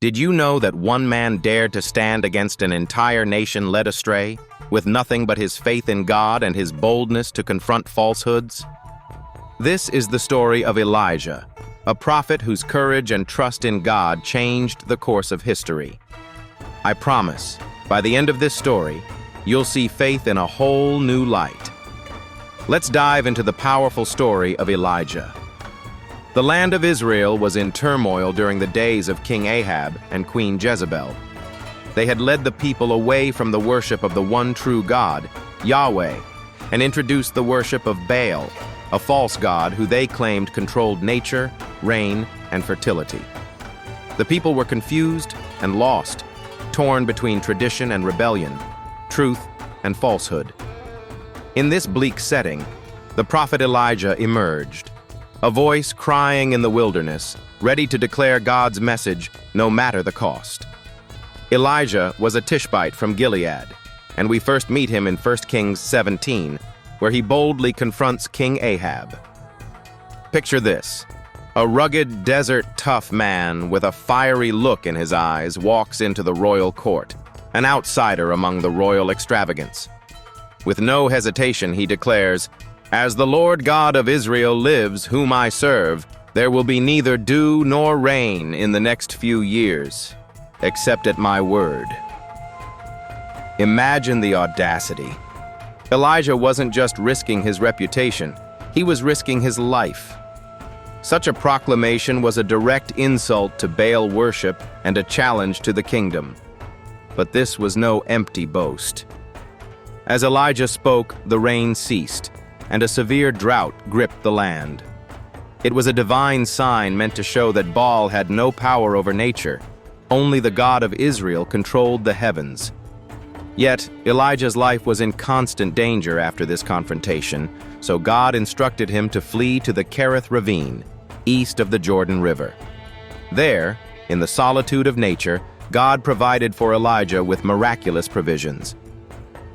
Did you know that one man dared to stand against an entire nation led astray, with nothing but his faith in God and his boldness to confront falsehoods? This is the story of Elijah, a prophet whose courage and trust in God changed the course of history. I promise, by the end of this story, you'll see faith in a whole new light. Let's dive into the powerful story of Elijah. The land of Israel was in turmoil during the days of King Ahab and Queen Jezebel. They had led the people away from the worship of the one true God, Yahweh, and introduced the worship of Baal, a false god who they claimed controlled nature, rain, and fertility. The people were confused and lost, torn between tradition and rebellion, truth and falsehood. In this bleak setting, the prophet Elijah emerged, a voice crying in the wilderness, ready to declare God's message no matter the cost. Elijah was a Tishbite from Gilead, and we first meet him in 1 Kings 17, where he boldly confronts King Ahab. Picture this. A rugged, desert-tough man with a fiery look in his eyes walks into the royal court, an outsider among the royal extravagance. With no hesitation, he declares, "As the Lord God of Israel lives, whom I serve, there will be neither dew nor rain in the next few years, except at my word." Imagine the audacity. Elijah wasn't just risking his reputation, he was risking his life. Such a proclamation was a direct insult to Baal worship and a challenge to the kingdom. But this was no empty boast. As Elijah spoke, the rain ceased, and a severe drought gripped the land. It was a divine sign meant to show that Baal had no power over nature. Only the God of Israel controlled the heavens. Yet, Elijah's life was in constant danger after this confrontation, so God instructed him to flee to the Kerith ravine, east of the Jordan River. There, in the solitude of nature, God provided for Elijah with miraculous provisions.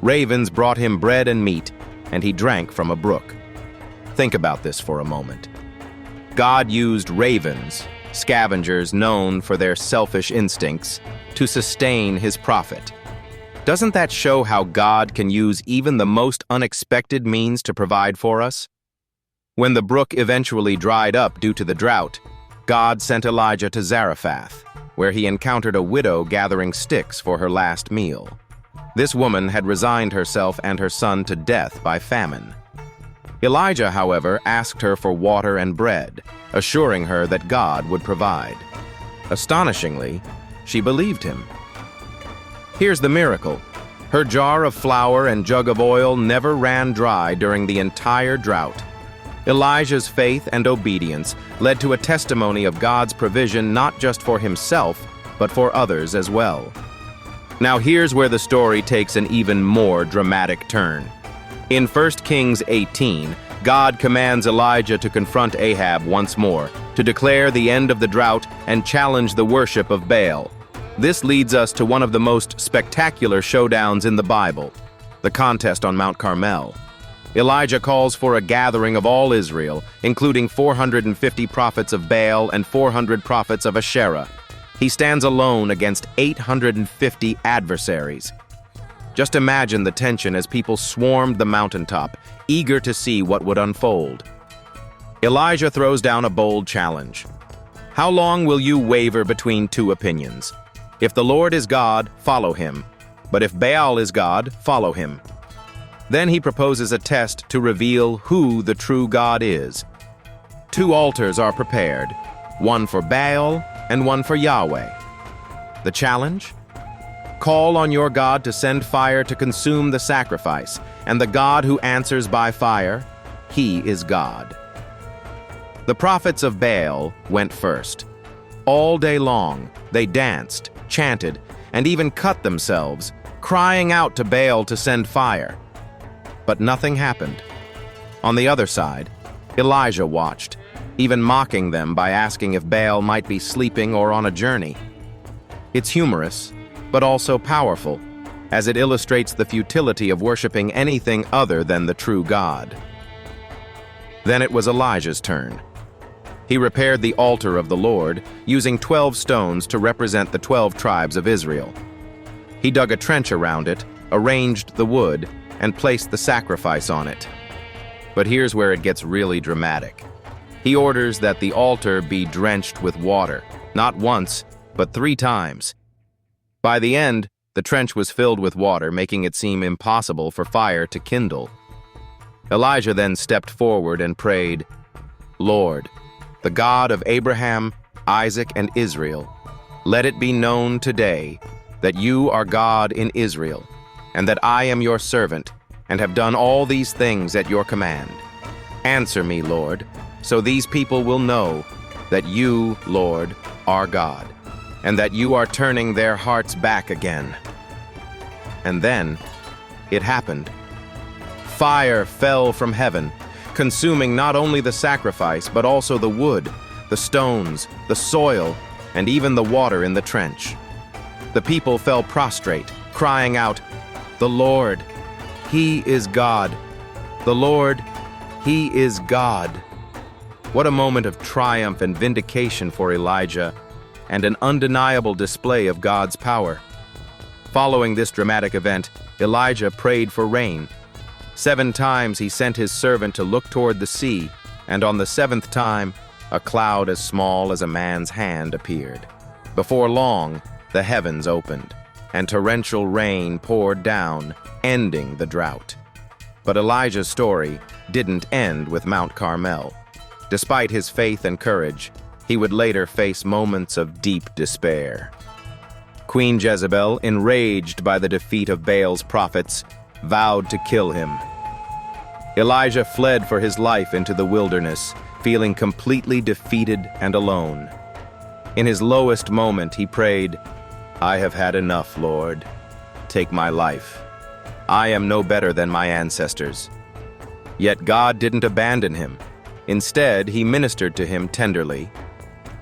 Ravens brought him bread and meat, and he drank from a brook. Think about this for a moment. God used ravens, scavengers known for their selfish instincts, to sustain his prophet. Doesn't that show how God can use even the most unexpected means to provide for us? When the brook eventually dried up due to the drought, God sent Elijah to Zarephath, where he encountered a widow gathering sticks for her last meal. This woman had resigned herself and her son to death by famine. Elijah, however, asked her for water and bread, assuring her that God would provide. Astonishingly, she believed him. Here's the miracle. Her jar of flour and jug of oil never ran dry during the entire drought. Elijah's faith and obedience led to a testimony of God's provision not just for himself, but for others as well. Now here's where the story takes an even more dramatic turn. In 1 Kings 18, God commands Elijah to confront Ahab once more, to declare the end of the drought and challenge the worship of Baal. This leads us to one of the most spectacular showdowns in the Bible, the contest on Mount Carmel. Elijah calls for a gathering of all Israel, including 450 prophets of Baal and 400 prophets of Asherah. He stands alone against 850 adversaries. Just imagine the tension as people swarmed the mountaintop, eager to see what would unfold. Elijah throws down a bold challenge. How long will you waver between two opinions? If the Lord is God, follow him. But if Baal is God, follow him. Then he proposes a test to reveal who the true God is. 2 altars are prepared, one for Baal and one for Yahweh. The challenge? Call on your God to send fire to consume the sacrifice, and the God who answers by fire, he is God. The prophets of Baal went first. All day long, they danced, chanted, and even cut themselves, crying out to Baal to send fire. But nothing happened. On the other side, Elijah watched, even mocking them by asking if Baal might be sleeping or on a journey. It's humorous, but also powerful, as it illustrates the futility of worshiping anything other than the true God. Then it was Elijah's turn. He repaired the altar of the Lord, using 12 stones to represent the 12 tribes of Israel. He dug a trench around it, arranged the wood, and placed the sacrifice on it. But here's where it gets really dramatic. He orders that the altar be drenched with water, not once, but 3 times. By the end, the trench was filled with water, making it seem impossible for fire to kindle. Elijah then stepped forward and prayed, "Lord, the God of Abraham, Isaac, and Israel, let it be known today that you are God in Israel, and that I am your servant, and have done all these things at your command. Answer me, Lord, so these people will know that you, Lord, are God, and that you are turning their hearts back again." And then, it happened. Fire fell from heaven, consuming not only the sacrifice, but also the wood, the stones, the soil, and even the water in the trench. The people fell prostrate, crying out, "The Lord, He is God! The Lord, He is God!" What a moment of triumph and vindication for Elijah, and an undeniable display of God's power. Following this dramatic event, Elijah prayed for rain. 7 times he sent his servant to look toward the sea, and on the 7th time, a cloud as small as a man's hand appeared. Before long, the heavens opened, and torrential rain poured down, ending the drought. But Elijah's story didn't end with Mount Carmel. Despite his faith and courage, he would later face moments of deep despair. Queen Jezebel, enraged by the defeat of Baal's prophets, vowed to kill him. Elijah fled for his life into the wilderness, feeling completely defeated and alone. In his lowest moment, he prayed, "I have had enough, Lord. Take my life. I am no better than my ancestors." Yet God didn't abandon him. Instead, he ministered to him tenderly.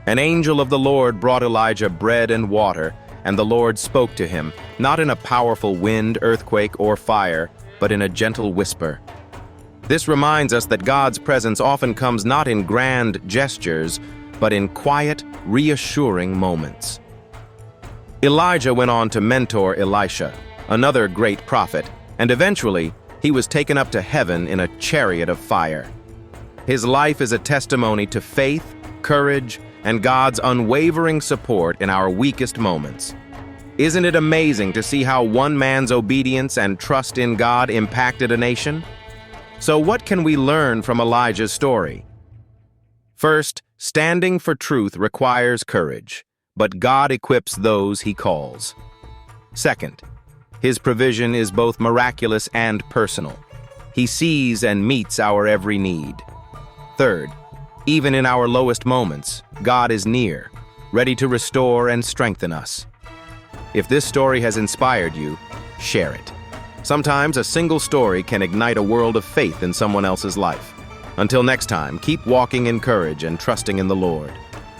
An angel of the Lord brought Elijah bread and water, and the Lord spoke to him, not in a powerful wind, earthquake, or fire, but in a gentle whisper. This reminds us that God's presence often comes not in grand gestures, but in quiet, reassuring moments. Elijah went on to mentor Elisha, another great prophet, and eventually, he was taken up to heaven in a chariot of fire. His life is a testimony to faith, courage, and God's unwavering support in our weakest moments. Isn't it amazing to see how one man's obedience and trust in God impacted a nation? So what can we learn from Elijah's story? First, standing for truth requires courage, but God equips those He calls. Second, His provision is both miraculous and personal. He sees and meets our every need. Third, even in our lowest moments, God is near, ready to restore and strengthen us. If this story has inspired you, share it. Sometimes a single story can ignite a world of faith in someone else's life. Until next time, keep walking in courage and trusting in the Lord.